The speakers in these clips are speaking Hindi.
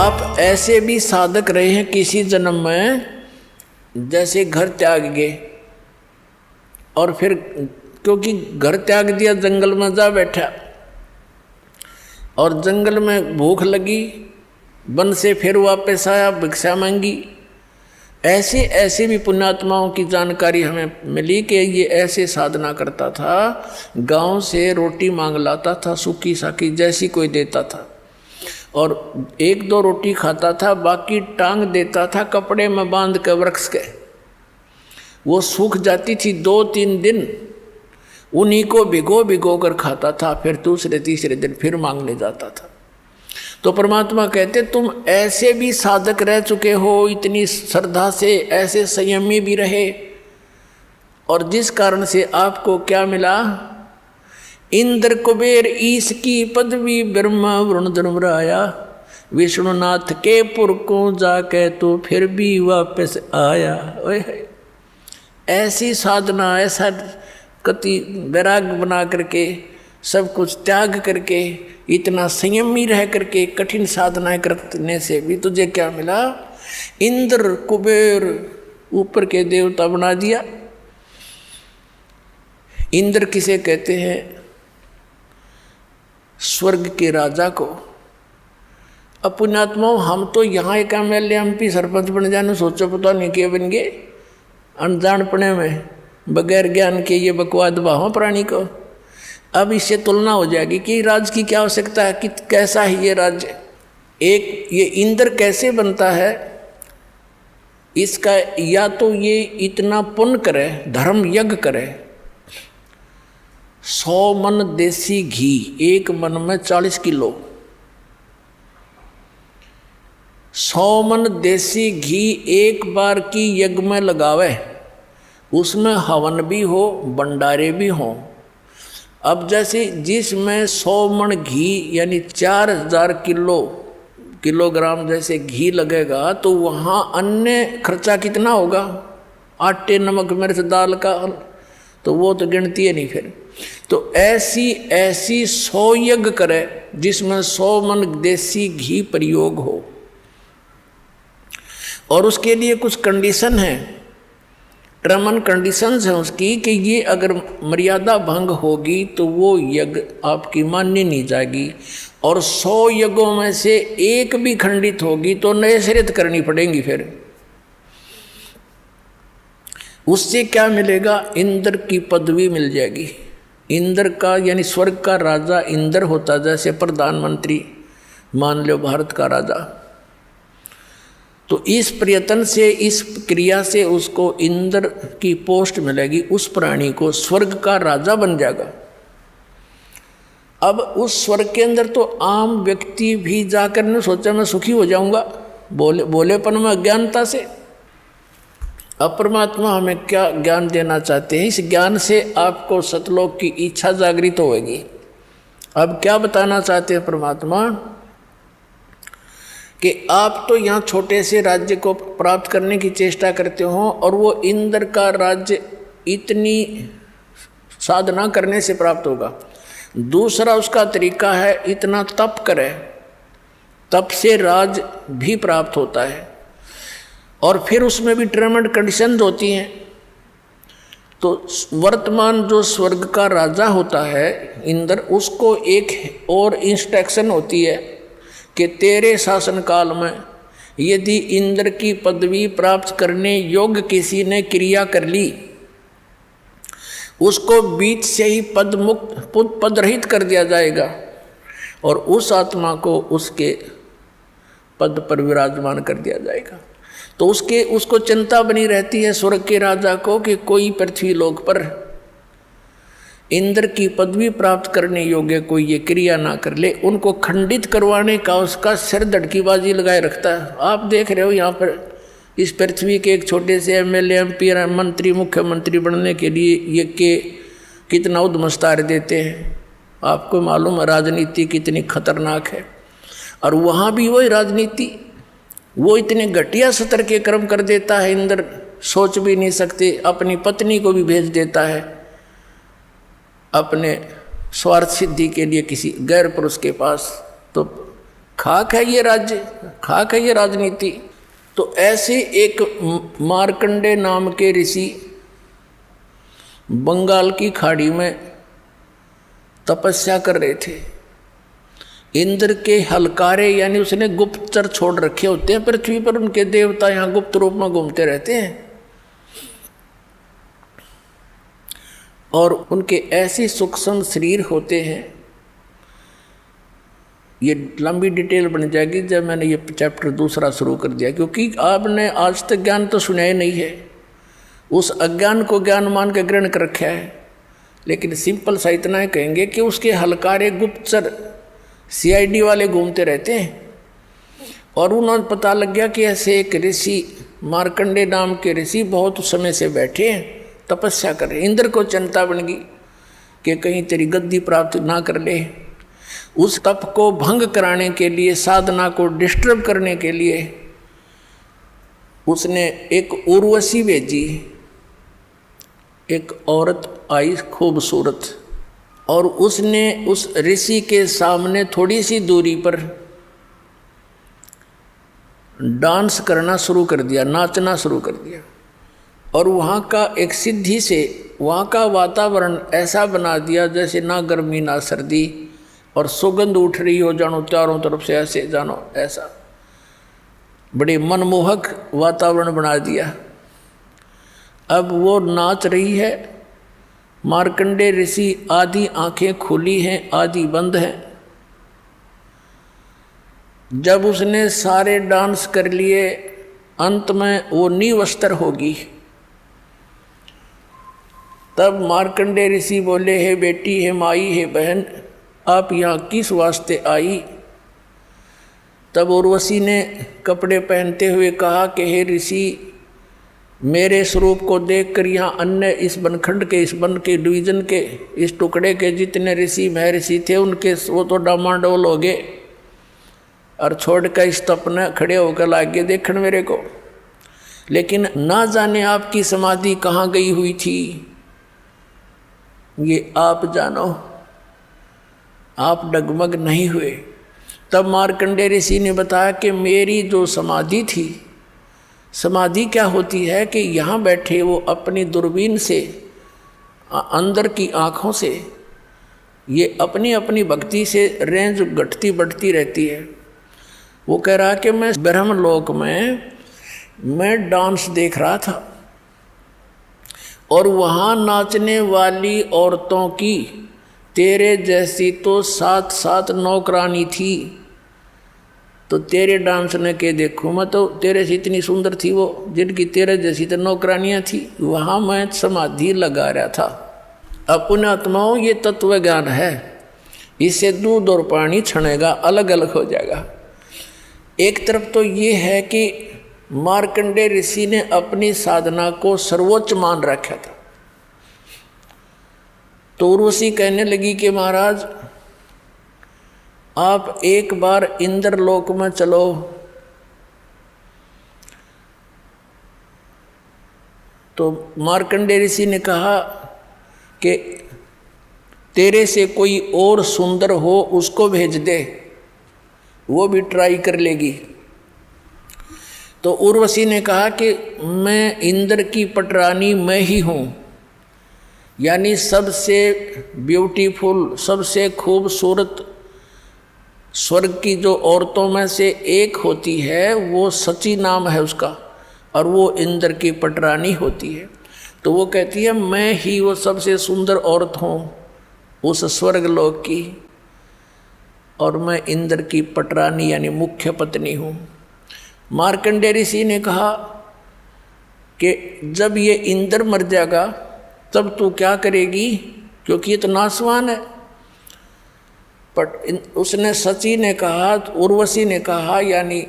आप ऐसे भी साधक रहे हैं किसी जन्म में, जैसे घर त्याग गए और फिर क्योंकि घर त्याग दिया जंगल में जा बैठा और जंगल में भूख लगी, वन से फिर वापस आया, भिक्षा मांगी। ऐसे ऐसे भी पुण्यात्माओं की जानकारी हमें मिली कि ये ऐसे साधना करता था, गांव से रोटी मांग लाता था, सूखी साखी जैसी कोई देता था, और एक दो रोटी खाता था, बाकी टांग देता था कपड़े में बांध के वृक्ष के। वो सूख जाती थी 2-3 दिन, उन्हीं को भिगो भिगो कर खाता था, फिर दूसरे तीसरे दिन फिर मांगने जाता था। तो परमात्मा कहते तुम ऐसे भी साधक रह चुके हो, इतनी श्रद्धा से, ऐसे संयमी भी रहे, और जिस कारण से आपको क्या मिला, इंद्र कुबेर ईश की पदवी, ब्रह्मा वरुण धर्मराया, विष्णुनाथ के पुर को जाके तो फिर भी वापस आया। ऐसी साधना, ऐसा कति वैराग बना करके, सब कुछ त्याग करके, इतना संयमी रह करके कठिन साधनाएं करने से भी तुझे क्या मिला, इंद्र कुबेर ऊपर के देवता बना दिया। इंद्र किसे कहते हैं? स्वर्ग के राजा को। अब पुण्यात्माओं, हम तो यहाँ एक MLA MP सरपंच बन जाने सोचो, पता नहीं क्या बन गए, अनजानपने में, बगैर ज्ञान के ये बकवाद बाहों प्राणी को। अब इससे तुलना हो जाएगी कि राज्य की क्या आवश्यकता है, कि कैसा है ये राज्य। एक ये इंद्र कैसे बनता है, इसका या तो ये इतना पुण्य करे, धर्म यज्ञ करे, 100 मन देसी घी, एक मन में 40 किलो, 100 मन देसी घी एक बार की यज्ञ में लगावे, उसमें हवन भी हो, भंडारे भी हों। अब जैसे जिसमें 100 मन घी यानी 4000 किलोग्राम जैसे घी लगेगा, तो वहाँ अन्य खर्चा कितना होगा, आटे नमक मिर्च दाल का, तो वो तो गिनती है नहीं फिर। तो ऐसी 100 यज्ञ करे जिसमें 100 मन देसी घी प्रयोग हो, और उसके लिए कुछ कंडीशन है, टर्म एंड कंडीशंस हैं उसकी, कि ये अगर मर्यादा भंग होगी तो वो यज्ञ आपकी मान्य नहीं जाएगी, और 100 यज्ञों में से एक भी खंडित होगी तो नए सिरे करनी पड़ेंगी। फिर उससे क्या मिलेगा, इंद्र की पदवी मिल जाएगी। इंद्र का यानी स्वर्ग का राजा इंद्र होता, जैसे प्रधानमंत्री मान लो भारत का राजा। तो इस प्रयत्न से, इस क्रिया से उसको इंद्र की पोस्ट मिलेगी, उस प्राणी को स्वर्ग का राजा बन जाएगा। अब उस स्वर्ग के अंदर तो आम व्यक्ति भी जाकर ने सोचा मैं सुखी हो जाऊंगा, बोलेपन में अज्ञानता से। अब परमात्मा हमें क्या ज्ञान देना चाहते हैं, इस ज्ञान से आपको सतलोक की इच्छा जागृत होगी। अब क्या बताना चाहते हैं परमात्मा, कि आप तो यहाँ छोटे से राज्य को प्राप्त करने की चेष्टा करते हो, और वो इंद्र का राज्य इतनी साधना करने से प्राप्त होगा। दूसरा उसका तरीका है, इतना तप करे, तप से राज भी प्राप्त होता है, और फिर उसमें भी टर्म एंड कंडीशंस होती हैं। तो वर्तमान जो स्वर्ग का राजा होता है इंद्र, उसको एक और इंस्ट्रक्शन होती है कि तेरे शासन काल में यदि इंद्र की पदवी प्राप्त करने योग्य किसी ने क्रिया कर ली, उसको बीच से ही पद रहित कर दिया जाएगा, और उस आत्मा को उसके पद पर विराजमान कर दिया जाएगा। तो उसको चिंता बनी रहती है स्वर्ग के राजा को, कि कोई पृथ्वी लोक पर इंद्र की पदवी प्राप्त करने योग्य कोई ये क्रिया ना कर ले। उनको खंडित करवाने का उसका सिर धड़कीबाजी लगाए रखता है। आप देख रहे हो यहाँ पर इस पृथ्वी के एक छोटे से MLA MP मंत्री मुख्यमंत्री बनने के लिए ये के कितना उद्मस्तार देते हैं। आपको मालूम है राजनीति कितनी खतरनाक है, और वहाँ भी वही राजनीति, वो इतने घटिया स्तर के कर्म कर देता है इंद्र, सोच भी नहीं सकते। अपनी पत्नी को भी भेज देता है अपने स्वार्थ सिद्धि के लिए किसी गैर पुरुष के पास। तो खाक है ये राज्य, खाक है ये राजनीति। तो ऐसे एक मार्कंडे नाम के ऋषि बंगाल की खाड़ी में तपस्या कर रहे थे। इंद्र के हलकारे यानी उसने गुप्तचर छोड़ रखे होते हैं पृथ्वी पर, उनके देवता यहाँ गुप्त रूप में घूमते रहते हैं। और उनके ऐसे सूक्ष्म शरीर होते हैं, ये लंबी डिटेल बन जाएगी जब मैंने ये चैप्टर दूसरा शुरू कर दिया, क्योंकि आपने आज तक ज्ञान तो सुना ही नहीं है, उस अज्ञान को ज्ञान मान के ग्रहण कर रखा है। लेकिन सिंपल सा इतना ही कहेंगे कि उसके हलकारे गुप्तचर CID वाले घूमते रहते हैं। और उन्होंने पता लग गया कि ऐसे एक ऋषि मार्कंडे नाम के ऋषि बहुत समय से बैठे हैं, तपस्या कर रहे। इंद्र को चिंता बन गई कि कहीं तेरी गद्दी प्राप्त ना कर ले। उस तप को भंग कराने के लिए, साधना को डिस्टर्ब करने के लिए उसने एक उर्वशी भेजी। एक औरत आई खूबसूरत, और उसने उस ऋषि के सामने थोड़ी सी दूरी पर डांस करना शुरू कर दिया, नाचना शुरू कर दिया। और वहाँ का एक सिद्धि से वहाँ का वातावरण ऐसा बना दिया जैसे ना गर्मी ना सर्दी, और सुगंध उठ रही हो जानो चारों तरफ से, ऐसे जानो ऐसा बड़े मनमोहक वातावरण बना दिया। अब वो नाच रही है। मार्कंडे ऋषि आधी आंखें खुली हैं, आधी बंद हैं। जब उसने सारे डांस कर लिए, अंत में वो निवस्त्र होगी। तब मार्कंडे ऋषि बोले, हे बेटी, हे माई, हे बहन, आप यहाँ किस वास्ते आई? तब उर्वशी ने कपड़े पहनते हुए कहा कि हे ऋषि, मेरे स्वरूप को देखकर यहाँ अन्य इस बनखंड के, इस वन के, डिवीजन के, इस टुकड़े के जितने ऋषि महर्षि थे उनके वो तो डामाडोल हो गए, और छोड़ कर इस तप ने खड़े होकर लागे देखने मेरे को। लेकिन ना जाने आपकी समाधि कहाँ गई हुई थी, ये आप जानो, आप डगमग नहीं हुए। तब मार्कंडे ऋषि ने बताया कि मेरी जो समाधि थी, समाधि क्या होती है कि यहाँ बैठे वो अपनी दूरबीन से, अंदर की आँखों से, ये अपनी अपनी भक्ति से रेंज घटती बढ़ती रहती है। वो कह रहा कि मैं ब्रह्मलोक में मैं डांस देख रहा था, और वहाँ नाचने वाली औरतों की तेरे जैसी तो 7-7 नौकरानी थी। तो तेरे डांस ने के देखूँ मैं, तो तेरे से इतनी सुंदर थी वो, जिनकी तेरे जैसी तो नौकरानियाँ थी। वहाँ मैं समाधि लगा रहा था। अब पुण्यात्माओं, ये तत्व ज्ञान है, इससे दूध और पानी छनेगा, अलग अलग हो जाएगा। एक तरफ तो ये है कि मार्कंडे ऋषि ने अपनी साधना को सर्वोच्च मान रखा था। तो उर्वशी कहने लगी कि महाराज, आप एक बार इंद्रलोक में चलो। तो मार्कंडे ऋषि ने कहा कि तेरे से कोई और सुंदर हो उसको भेज दे, वो भी ट्राई कर लेगी। तो उर्वशी ने कहा कि मैं इंद्र की पटरानी मैं ही हूँ, यानी सबसे ब्यूटीफुल, सबसे खूबसूरत स्वर्ग की जो औरतों में से एक होती है, वो सची नाम है उसका, और वो इंद्र की पटरानी होती है। तो वो कहती है मैं ही वो सबसे सुंदर औरत हूँ उस स्वर्ग लोक की, और मैं इंद्र की पटरानी यानी मुख्य पत्नी हूँ। मार्कंडे ऋषि ने कहा कि जब ये इंद्र मर जाएगा तब तू क्या करेगी, क्योंकि ये तो नासवान है। पर उसने सची ने कहा, उर्वशी ने कहा, यानी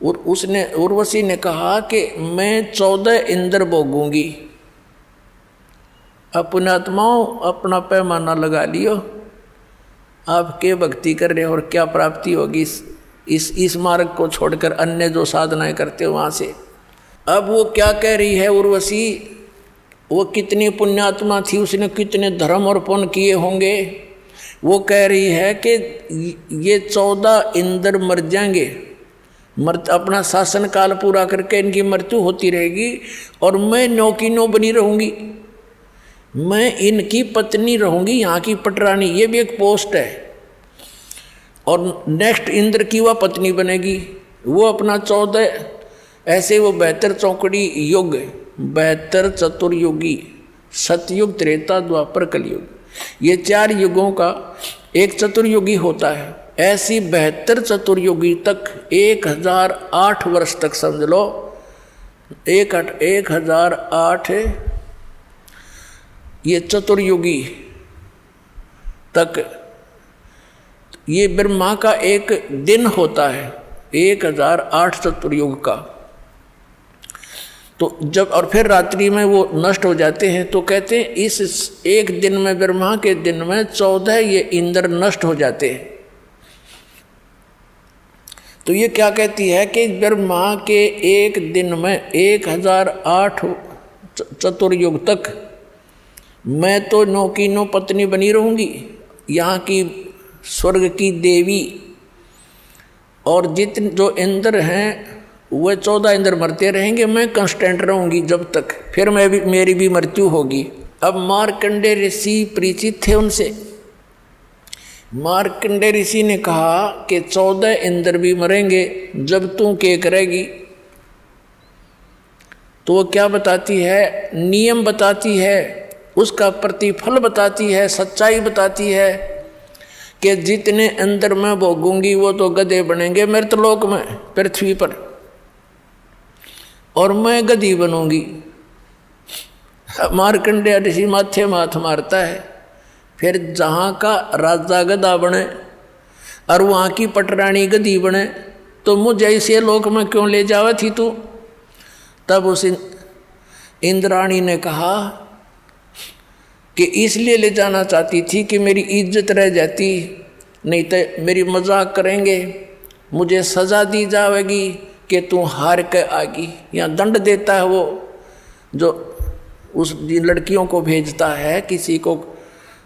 उर्वशी ने कहा कि मैं 14 इंद्र भोगूंगी। अब पुण्यात्माओं, अपना पैमाना लगा लियो, आप क्या भक्ति कर रहे हो और क्या प्राप्ति होगी इस मार्ग को छोड़कर अन्य जो साधनाएं करते हो वहाँ से। अब वो क्या कह रही है उर्वशी, वो कितनी पुण्यात्मा थी, उसने कितने धर्म और पुण्य किए होंगे वो कह रही है कि ये 14 इंद्र मर जाएंगे, अपना शासन काल पूरा करके इनकी मृत्यु होती रहेगी और मैं 9 की 9 बनी रहूंगी, मैं इनकी पत्नी रहूंगी, यहाँ की पटरानी, ये भी एक पोस्ट है। और नेक्स्ट इंद्र की वह पत्नी बनेगी, वो अपना 14 ऐसे वो 72 चौकड़ी युग, 72 चतुर्युगी, सतयुग, त्रेता, द्वापर, कलयुग, ये 4 युगों का एक चतुर्युगी होता है। ऐसी 72 चतुर्युगी तक 1008 वर्ष तक समझ लो, 1008 ये चतुर्युगी तक ये ब्रह्मा का एक दिन होता है, 1008 चतुर्युग का। तो जब और फिर रात्रि में वो नष्ट हो जाते हैं, तो कहते हैं इस एक दिन में, ब्रह्मा के दिन में 14 ये इंद्र नष्ट हो जाते हैं। तो ये क्या कहती है कि ब्रह्मा के एक दिन में 1008 चतुर्युग तक मैं तो 9 की 9 पत्नी बनी रहूंगी, यहाँ की स्वर्ग की देवी, और जितने जो इंद्र हैं वह 14 इंद्र मरते रहेंगे, मैं कांस्टेंट रहूंगी जब तक, फिर मैं भी, मेरी भी मृत्यु होगी। अब मार्कंडे ऋषि परिचित थे उनसे। मार्कंडे ऋषि ने कहा कि 14 इंद्र भी मरेंगे जब तू के करेगी। तो वो क्या बताती है, नियम बताती है, उसका प्रतिफल बताती है, सच्चाई बताती है कि जितने अंदर मैं भोगूंगी वो तो गधे बनेंगे मृतलोक में, पृथ्वी पर, और मैं गधी बनूंगी। मार्कंडेय ऋषि माथे माथ मारता है, फिर जहाँ का राजा गधा बने और वहाँ की पटरानी गधी बने, तो मुझे ऐसे लोक में क्यों ले जावा थी तू। तब उस इंद्राणी ने कहा कि इसलिए ले जाना चाहती थी कि मेरी इज्जत रह जाती, नहीं तो मेरी मजाक करेंगे, मुझे सज़ा दी जाएगी कि तू हार के आगी। या दंड देता है वो जो उस जिन लड़कियों को भेजता है किसी को,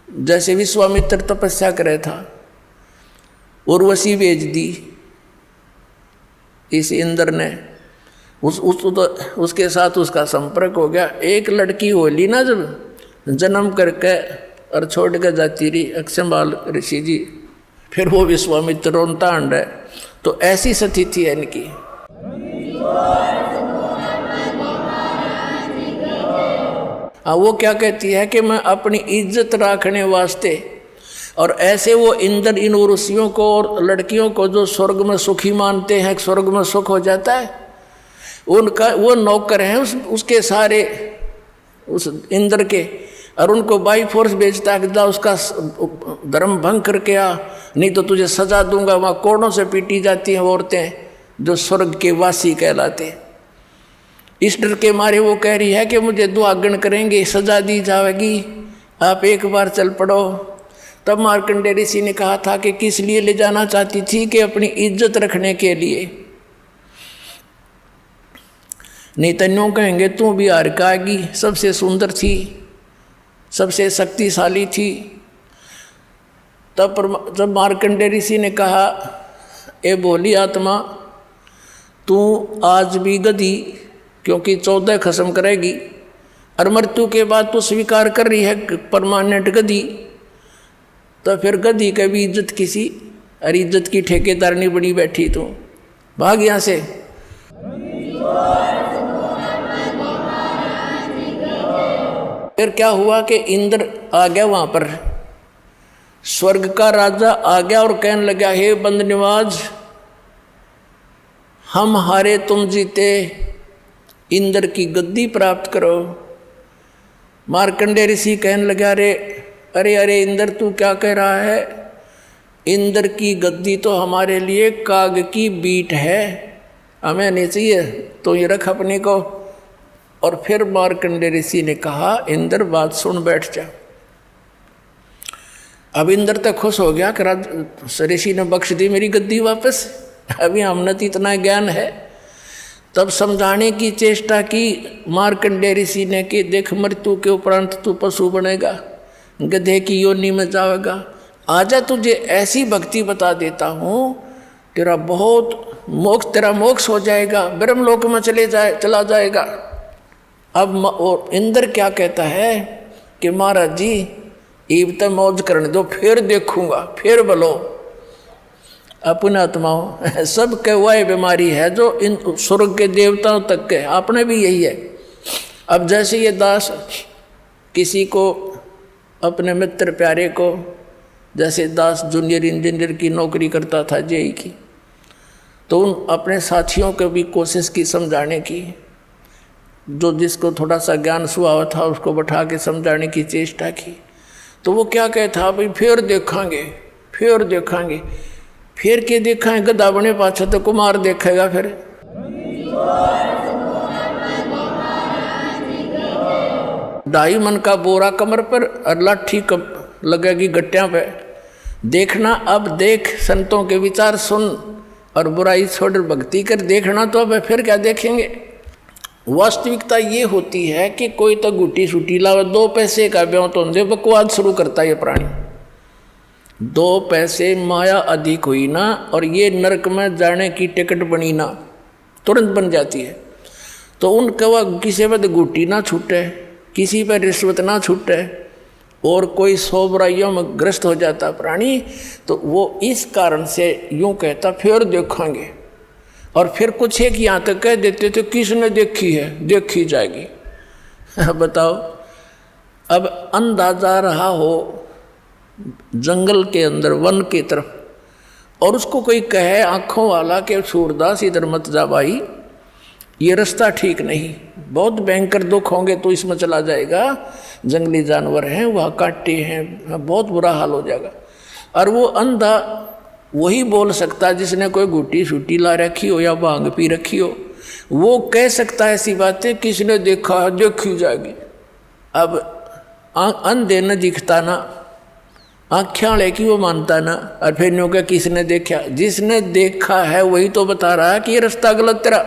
जैसे विश्वामित्र तपस्या करे था, उर्वशी भेज दी इस इंद्र ने, उसके साथ उसका संपर्क हो गया। एक लड़की होली ना जब जन्म करके और छोड़ के जाती रही अक्षमाल ऋषि जी, फिर वो विश्वामित्र रोनता अंड है। तो ऐसी स्थिति है इनकी। वो क्या कहती है कि मैं अपनी इज्जत रखने वास्ते, और ऐसे वो इंद्र इन ऋषियों को और लड़कियों को जो स्वर्ग में सुखी मानते हैं, स्वर्ग में सुख हो जाता है, उनका वो नौकर हैं उसके सारे, उस इंद्र के, और उनको बाई फोर्स भेजता है कि जा उसका धर्म भंग करके आ, नहीं तो तुझे सजा दूंगा। वहाँ कोड़ों से पीटी जाती हैं औरतें जो स्वर्ग के वासी कहलाते। इस डर के मारे वो कह रही है कि मुझे दुआगन करेंगे, सजा दी जाएगी, आप एक बार चल पड़ो। तब मार्कंडेय ऋषि ने कहा था कि किस लिए ले जाना चाहती थी, कि अपनी इज्जत रखने के लिए, नहीं तो यूँ कहेंगे तू भी हार के आएगी, सबसे सुंदर थी, सबसे शक्तिशाली थी। तब जब मार्कंडेय ऋषि ने कहा, ए बोली आत्मा, तू आज भी गधी, क्योंकि 14 खत्म करेगी, और मृत्यु के बाद तो स्वीकार कर रही है परमानेंट गधी, तो फिर गधी का भी इज्जत किसी, और इज्जत की ठेकेदारनी बनी बैठी, तू भाग यहाँ से। फिर क्या हुआ कि इंद्र आ गया वहाँ पर, स्वर्ग का राजा आ गया और कहने लगा, हे बंदनिवाज, हम हारे तुम जीते, इंद्र की गद्दी प्राप्त करो। मार्कंडेय ऋषि कहने लगा, अरे अरे इंद्र तू क्या कह रहा है, इंद्र की गद्दी तो हमारे लिए काग की बीट है, हमें नहीं चाहिए, तो ये रख अपने को। और फिर मार्कंडेय ऋषि ने कहा, इंद्र बात सुन बैठ जा। अब इंद्र तक खुश हो गया कि ऋषि ने बख्श दी मेरी गद्दी वापस, अभी हमने तो इतना ज्ञान है। तब समझाने की चेष्टा की मार्कंडेय ऋषि ने कि देख, मृत्यु के उपरांत तू पशु बनेगा, गधे की योनि में जाएगा, आजा तुझे ऐसी भक्ति बता देता हूँ, तेरा मोक्ष हो जाएगा, ब्रह्मलोक में चला जाएगा। अब और इंद्र क्या कहता है कि महाराज जी ईब तो मौज करने दो, फिर देखूंगा, फिर बोलो। अपने आत्माओं सब वह बीमारी है जो इन स्वर्ग के देवताओं तक के, आपने भी यही है। अब जैसे ये दास किसी को, अपने मित्र प्यारे को, जैसे दास जूनियर इंजीनियर की नौकरी करता था जेई की, तो उन अपने साथियों को भी कोशिश की समझाने की, जो जिसको थोड़ा सा ज्ञान सुहा था उसको बैठा के समझाने की चेष्टा की। तो वो क्या कहता, भाई फिर देखेंगे, फिर देखेंगे, फिर के देखेंगे, गधा बने पाछा तो कुमार देखेगा। फिर ढाई मन का बोरा कमर पर और लाठी लगेगी गट्टियां पे। देखना अब देख, संतों के विचार सुन और बुराई छोड़ भक्ति कर। देखना तो अब फिर क्या देखेंगे। वास्तविकता ये होती है कि कोई तो गुटी सूटी लावे, 2 पैसे का ब्यों तो दे, बकवाद शुरू करता है ये प्राणी। 2 पैसे माया अधिक हुई ना, और ये नरक में जाने की टिकट बनी ना, तुरंत बन जाती है। तो उनका वह किसी पर गुटी ना छूटे, किसी पर रिश्वत ना छूटे, और कोई 100 बुराइयों में ग्रस्त हो जाता प्राणी, तो वो इस कारण से यूं कहता फिर देखेंगे। और फिर कुछ एक यहाँ तक कह देते थे, किसने देखी है, देखी जाएगी। बताओ, अब अंधा जा रहा हो जंगल के अंदर, वन की तरफ, और उसको कोई कहे आँखों वाला कि सूरदास इधर मत जा भाई, ये रास्ता ठीक नहीं, बहुत भयंकर दुख होंगे तो इसमें चला जाएगा, जंगली जानवर हैं, वहाँ काटे हैं, बहुत बुरा हाल हो जाएगा। और वो अंधा वही बोल सकता जिसने कोई गुटी सूटी ला रखी हो या भांग पी रखी हो, वो कह सकता है ऐसी बातें, किसने देखा है, देखी जाएगी। अब अंधे न दिखता ना, आँखें वाले की वो मानता ना, और फिर न्यों क्या किसने देखा, जिसने देखा है वही तो बता रहा है कि ये रास्ता गलत तेरा।